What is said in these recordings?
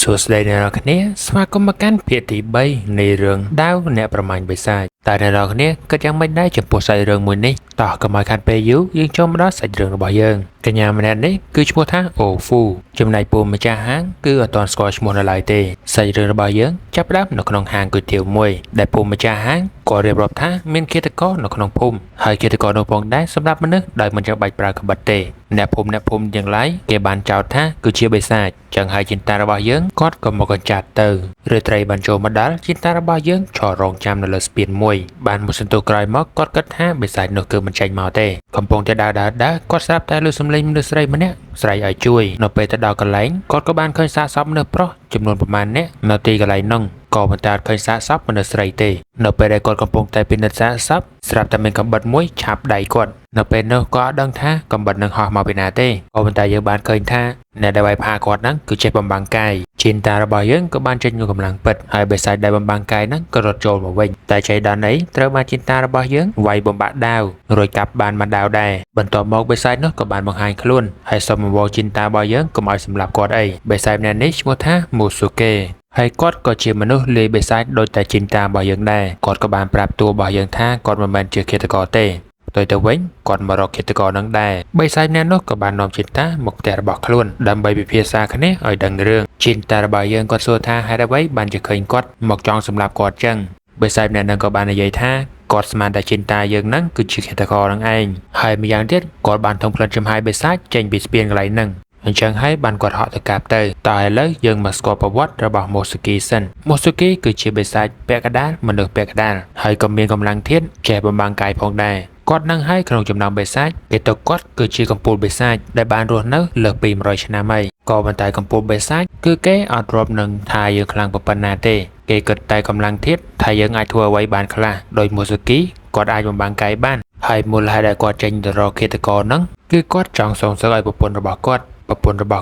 សួស្តីអ្នកនរគ្នាស្វាគមន៍មកកាន់ភាគទី3នៃរឿងដាវអ្នកប្រមាញ់បិសាចតើអ្នកនរគ្នាគិតយ៉ាងម៉េចដែរចំពោះសាច់រឿងមួយនេះតោះកុំឲ្យខាត់ពេលយូរយើងចូលមកដល់សាច់រឿងរបស់យើងកញ្ញាម្នាក់នេះគឺឈ្មោះថាអូហ្វូចំណែកពូម្ចាស់ហាងគឺអត់ទាន់ស្គាល់ឈ្មោះនៅឡើយទេសាច់រឿងរបស់យើងចាប់ផ្ដើមនៅក្នុងហាងគុយទាវមួយដែលពូម្ចាស់ហាងក៏រៀបរាប់ថាមានឃាតករនៅក្នុងភូមិហើយឃាតករនោះផងដែរសម្រាប់មនុស្សដោយមិនចាំបាច់ប្រើក្បិតទេអ្នកភូមិទាំងឡាយគេបានចោទថាគឺជាបិសាចចឹងហើយចិន្តារបស់យើងគាត់ក៏មកកញ្ចាត់ទៅរាត្រីបានចូលមកដល់ចិន្តារបស់យើងឈររងចាំនៅលើស្ពានមួយបានមួយសន្ទុះក្រោយមកគាត់គិតថាបិសាចនោះគឺមិនចេញមកទេកំពុងតែដើរគាត់ស្រាប់តែលើសំឡេងមនុស្សស្រីម្នាក់ស្រែកឲ្យជួយនៅពេលទៅដល់កន្លែងគាត់ក៏បានឃើញសាកសពមនុស្សប្រុសចំនួនប្រមាណនាក់នៅទីកន្លែងនោះក៏មិនតាឃើញសាកសពមនុស្សស្រីទេនៅពេលដែលគាត់កំពុងតែពិនិត្យសាកសពស្រាប់តែមានកំបិតមួយឆាប់ដៃគាត់នៅពេលនោះក៏អត់ដឹងថាកំបិតនឹងហោះមកពីណាទេក៏ប៉ុន្តែយើងបានឃើញថាអ្នកដែលវាយផាគាត់ហ្នឹងគឺចេះបំបាំងកាយជីនតារបស់យើងក៏បានចេញនូវកម្លាំងពិតហើយបិសាចដែលបំបាំងកាយហ្នឹងក៏រត់ចូលមកវិញតែចៃដន្យនេះត្រូវបានជីនតារបស់យើងវាយបំបាក់ដាវរួចកាប់បានដាវដែរបន្ទាប់មកបិសាចនោះក៏បានបង្ហាញខ្លួនហើយសុំអង្វរជីនតារបស់យើងកុំឲ្យសម្លាប់គាត់អីបិសាចម្នាក់នេះឈ្មោះថាមូស៊ូកេហើយគាត់ក៏ជាមនុស្សលាយបិសាចដូចតែជីនតារបស់យើងដែរគាត់ក៏បានប្រាប់តួរបស់យើងថាគាត់មិនមែនជាឃាតករទេផ្ទុយទៅវិញគាត់មករកឃាតករនឹងដែរបិសាចម្នាក់នោះក៏បាននាំជីនតាមកផ្ទះរបស់ខ្លួនដើម្បីពិភាក្សាគ្នាឲ្យដឹងរឿងជីនតារបស់យើងគាត់សួរថាហេតុអ្វីបានជាឃើញគាត់មកចង់សម្លាប់គាត់ចឹងបិសាចម្នាក់នោះក៏បាននិយាយថាគាត់ស្មានតែជីនតាយើងហ្នឹងគឺជាឃាតករនឹងឯងហើយម្យ៉ាងទៀតគាត់បានធំក្លិនចំហាយបិសាចចេញពីស្ពានកន្លែងហ្នឹងអញ្ចឹងហើយបានគាត់ហក់ទៅកាប់ទៅតើឥឡូវយើងមកស្គាល់ប្រវត្តិរបស់ម៉ូស៊ូគីសិនម៉ូស៊ូគីគឺជាបិសាចពាក់កណ្ដាលមនុស្សពាក់កណ្ដាលហើយក៏មានកម្លាំងធាតុចេះបំបាំងកាយផងដែរគាត់នឹងហើយក្នុងចំណោមបិសាចគេទៅគាត់គឺជាកំពូលបិសាចដែលបានរស់នៅលើសពី100ឆ្នាំហើយក៏ប៉ុន្តែកំពូលបិសាចគឺគេអត់រាប់នឹងថាយើងខ្លាំងប៉ុណ្ណាទេគេគិតតែកម្លាំងធាតុថាយើងអាចធ្វើអ្វីបានខ្លះដោយម៉ូស៊ូគីគាត់អាចបំបាំងកាយបានហើយមូលហេតុដែលគាត់ចេញទៅរកឃាតករហ្នឹងគឺគាត់ចង់សងសឹកឲ្យប្រពន្ធរបស់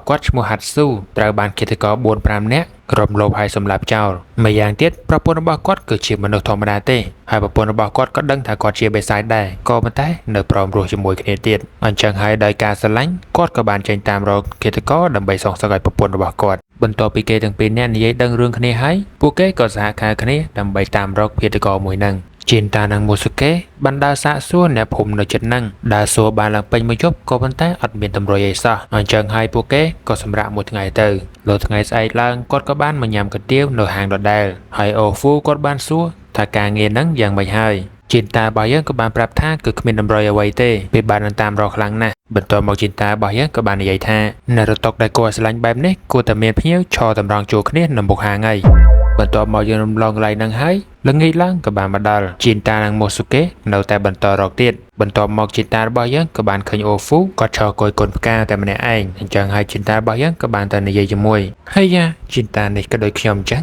គាត់ឈ្មោះហាត់ស៊ូត្រូវបានឃាតករ 4-5 នាក់រំលោភហើយសម្លាប់ចោលម្យ៉ាងទៀតប្រពន្ធរបស់គាត់គឺជាមនុស្សធម្មតាទេហើយប្រពន្ធរបស់គាត់ក៏ដឹងថាគាត់ជាបិសាចដែរក៏ប៉ុន្តែនៅព្រមរស់ជាមួយគ្នាទៀតអញ្ចឹងហើយដោយការស្រឡាញ់គាត់ក៏បានចេញតាមរកឃាតករដើម្បីសងសឹកឲ្យប្រពន្ធរបស់គាត់បន្ទាប់ពីគេទាំងពីរនាក់និយាយដឹងរឿងគ្នាហើយពួកគេក៏សហការគ្នាដើម្បីតាមរកឃាតករមួយហ្នឹងជីនតានិងមូស៊ូកេបានដើរសាកសួរអ្នកភូមិនៅជិតហ្នឹងដើរសួរបានឡើងពេញមួយយប់ក៏ប៉ុន្តែអត់មានតម្រុយអីសោះអញ្ចឹងហើយពួកគេក៏សម្រាកមួយថ្ងៃទៅលើថ្ងៃស្អែកឡើងគាត់ក៏បានមកញ៉ាំកាទៀវនៅហាងដដែលហើយអូហ្វូគាត់បានសួរថាការងារហ្នឹងយ៉ាងម៉េចហើយជីនតារបស់យើងក៏បានប្រាប់ថាគឺគ្មានតម្រុយអ្វីទេពេលបានតាមរកខ្លាំងណាស់បន្ទាប់មកជីនតារបស់យើងក៏បាននិយាយថានៅរតុកដែលគួរស្រឡាញ់បែបនេះគួរតែមានភ្ញៀវឈរតម្រង់ជួរគ្នានៅមុខហាងហើយបន្ទាប់មកយើងរំលងកន្លែងហ្នឹងហើយល្ងាចឡើងក៏បានមកដល់ជីនតានិងម៉ូស៊ូកេនៅតែបន្តរកទៀតបន្ទាប់មកជីនតារបស់យើងក៏បានឃើញអូហ្វូគាត់ឈរគយគុនផ្កាតែម្នាក់ឯងអញ្ចឹងហើយជីនតារបស់យើងក៏បានទៅនិយាយជាមួយហើយយ៉ាជីនតានេះក៏ដូចខ្ញុំអញ្ចឹង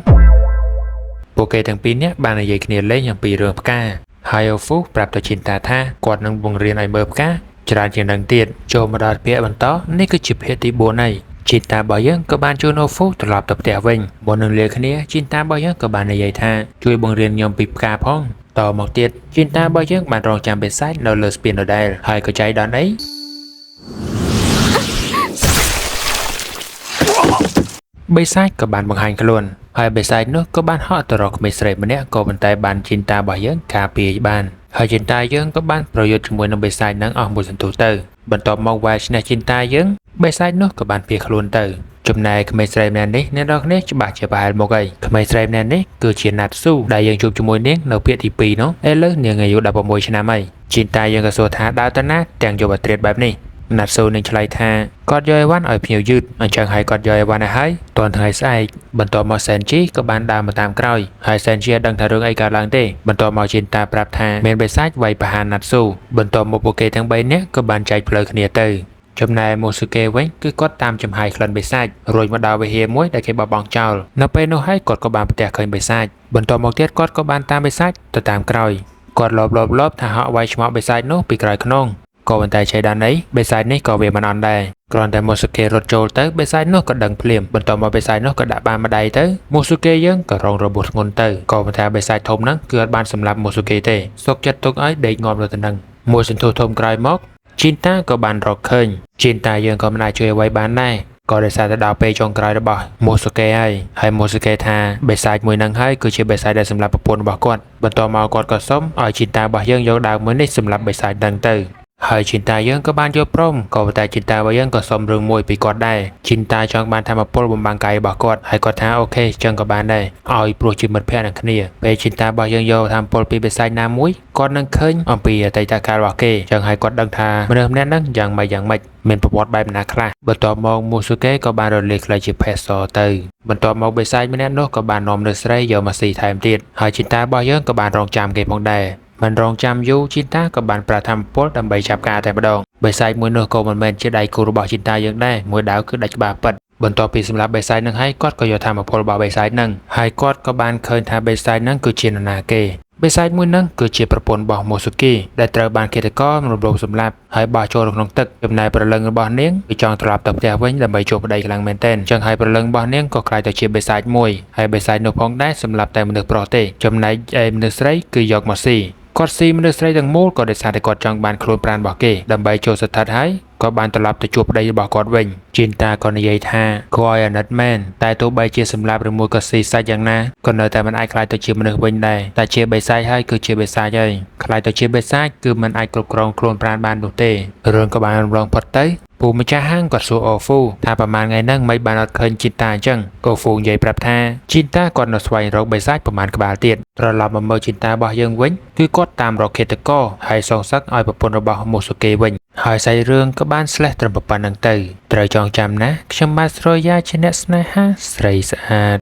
ពួកគេទាំងពីរនាក់បាននិយាយគ្នាលេងអំពីរឿងផ្កាហើយអូហ្វូប្រាប់ទៅជីនតាថាគាត់នឹងបង្រៀនឲ្យមើលផ្កាច្រើនជាងនឹងទៀតចូលមកដល់ភាគបន្តនេះគឺជាភាគទី4ហើយជីនតារបស់យើងក៏បានជួយអូហ្វូត្រឡប់ទៅផ្ទះវិញមុននឹងលាគ្នាជីនតារបស់យើងក៏បាននិយាយថាជួយបង្រៀនខ្ញុំពីផ្កាផងតមកទៀតជីនតារបស់យើងបានរងចាំបិសាចនៅលើស្ពានដដែលហើយក៏ចៃដន្យអីបិសាចក៏បានបង្ហាញខ្លួនហើយបិសាចនោះក៏បានហក់ទៅរកក្មេងស្រីម្នាក់ក៏ប៉ុន្តែបានជីនតារបស់យើងការពារបានហើយជីនតាយើងក៏បានប្រយុទ្ធជាមួយនឹងបិសាចនឹងអស់មួយសន្ទុះទៅបន្ទាប់មកវាយឈ្នះជីនតាយើងបិសាចនោះក៏បានភៀសខ្លួនទៅចំណែកក្មេងស្រីម្នាក់នេះអ្នកនរគ្នាច្បាស់ជាប្រហែលមកអីក្មេងស្រីម្នាក់នេះគឺជាណាត់ស៊ូដែលយើងជួបជាមួយនាងនៅភាគទី2នោះឥឡូវនាងអាយុ16ឆ្នាំហើយជីនតាយើងក៏សួរថាដើរទៅណាទាំងយកអត្រាតបែបនេះណាត់ស៊ូនឹងឆ្លើយថាគាត់យកអីវ៉ាន់ឲ្យភ្ញៀវយឺតអញ្ចឹងហើយគាត់យកអីវ៉ាន់ឲ្យហើយតនថ្ងៃស្អែកបន្ទាប់មកសែនជីក៏បានដើរមកតាមក្រោយហើយសែនជីដឹងថារឿងអីកើតឡើងទេបន្ទាប់មកជីនតាប្រាប់ថាមានបិសាចវាយប្រហារណាត់ស៊ូបន្ទាប់មកពួកគេទាំង3នាក់ក៏បានចែកផ្លូវគ្នាទៅចំណែកម៉ូស៊ូកេវិញគឺគាត់តាមចំហាយក្លិនបិសាចរួចមកដល់វិហារមួយដែលគេបោះបង់ចោលនៅពេលនោះហើយគាត់ក៏បានប្រទះឃើញបិសាចបន្ទាប់មកទៀតគាត់ក៏បានតាមបិសាចទៅតាមក្រោយគាត់លបថាហក់វាយឆ្មក់បិសាចនោះពីក្រោយខ្នងក៏ប៉ុន្តែឆៃដានអីបិសាចនេះក៏វាមិនអន់ដែរគ្រាន់តែម៉ូស៊ូកេរត់ចូលទៅបិសាចនោះក៏ដឹងភ្លាមបន្ទាប់មកបិសាចនោះក៏ដាក់បានម្ដាយទៅម៉ូស៊ូកេយើងក៏រងរបួសធ្ងន់ទៅក៏ប៉ុន្តែបិសាចធំហ្នឹងគឺអត់បានសម្លាប់ម៉ូស៊ូកេទេសុកចិត្តទុកឲ្យដេកងាប់នៅទៅនឹងមួយសន្ទុះធំក្រោយមកជីនតាក៏បានរកឃើញជីនតាយើងក៏មិនអាចជួយអ្វីបានដែរ ក៏ដោយសារតែដល់ពេលចុងក្រោយរបស់ម៉ូស៊ូកេហើយម៉ូស៊ូកេថាបេសាចមួយនឹងហើយគឺជាបេសាចដែលសម្រាប់ប្រពន្ធរបស់គាត់បន្ទាប់មកគាត់ក៏សុំឲ្យជីតារបស់យើងយកដាវមួយនេះសម្រាប់បេសាចដឹងទៅហើយជីតាយើងក៏បានយល់ព្រមក៏ប៉ុន្តែជីតារបស់យើងក៏សុំរឿងមួយពីគាត់ដែរជីតាចង់បានធម្មពលបំបាំងកាយរបស់គាត់ហើយគាត់ថាអូខេចឹងក៏បានដែរឲ្យព្រោះជាមិត្តភក្តិនឹងគ្នាពេលជីតារបស់យើងយកធម្មពលពីបេសាចណាមួយគាត់នឹងឃើញអំពីអតីតកាលរបស់គេចឹងហើយគាត់ដឹងថាមនុស្សម្នាក់ហ្នឹងយ៉ាងម៉េចមានប្រវត្តិបែបណាខ្លះបន្ទាប់មកម៉ូស៊ូកេក៏បានរលាយខ្លីជាភេទសទៅបន្ទាប់មកបេសាចម្នាក់នោះក៏បាននាំនៅស្រីយកមកស៊ីថែមទៀតហើយជីតារបស់យើងក៏បានរងចាំគេផងដែរមិនរងចាំយូរជីតាក៏បានប្រាថ្នាពលដើម្បីចាប់ការតែម្ដងបេសាចមួយនោះក៏មិនមែនជាដៃគូរបស់ជីតាយើងដែរមួយដាវគឺដាច់ក្បាលពិតបន្ទាប់ពីសម្រាប់បេសាចនឹងហើយគាត់ក៏យកធម្មពលរបស់បេសាចនឹងហើយគាត់ក៏បានឃើញថាបេសាចនឹងគឺជានរណាគេបេសាចមួយនឹងគឺជាប្រពន្ធរបស់ម៉ូស៊ូគីដែលត្រូវបានឃាតកររំលោភសម្លាប់ហើយបោះចូលក្នុងទឹកចំណែកព្រលឹងរបស់នាងគឺចង់ត្រឡប់ទៅផ្ទះវិញដើម្បីជួបប្តីខ្លាំងមែនទែនចឹងហើយព្រលឹងរបស់នាងក៏ក្លាយទៅជាបេសាចមួយហើយបេសាចនោះផងដែរសម្រាប់តែមនុស្សប្រុសទេចំណែកឯមនុស្សស្រីគឺយកមកស៊ីគាត់ស៊ីមនុស្សស្រីទាំងមូលក៏ដោយសារតែគាត់ចង់បានខ្លួនប្រាណរបស់គេដើម្បីចូលស្ថិតហើយក៏បានត្រឡប់ទៅជួបប្តីរបស់គាត់វិញជីនតាក៏និយាយថាគួរឲ្យអាណិតមែនតែទោះបីជាសម្លាប់ឬមួយក៏ស៊ីសាច់យ៉ាងណាក៏នៅតែមិនអាចខ្លាចទៅជាមនុស្សវិញដែរតែជាបេសាចហើយគឺជាបេសាចហើយខ្លាចទៅជាបេសាចគឺមិនអាចគ្រប់គ្រងខ្លួនប្រាណបាននោះទេរឿងក៏បានរំលងផុតទៅពូម្ចាស់ហាងក៏សួរអូហ្វូថាប្រហែលថ្ងៃហ្នឹងមិនបានអត់ឃើញជីនតាអញ្ចឹងអូហ្វូនិយាយប្រាប់ថាជីនតាគាត់នៅស្វែងរកបេសាចប្រហែលក្បាលទៀតត្រឡប់មកមើលជីនតារបស់យើងវិញគឺគាត់តាមរកឃាតករហើយសងសឹកឲ្យប្រពន្ធរបស់ម៉ូស៊ូកេវិញហើយសាច់រឿងក៏បានស្លេះត្រឹមប៉ុណ្្នឹងទៅត្រូវចងចាំណាខ្ញុំបាទស្រយាជាអ្នកស្នេហាស្រីស្អាត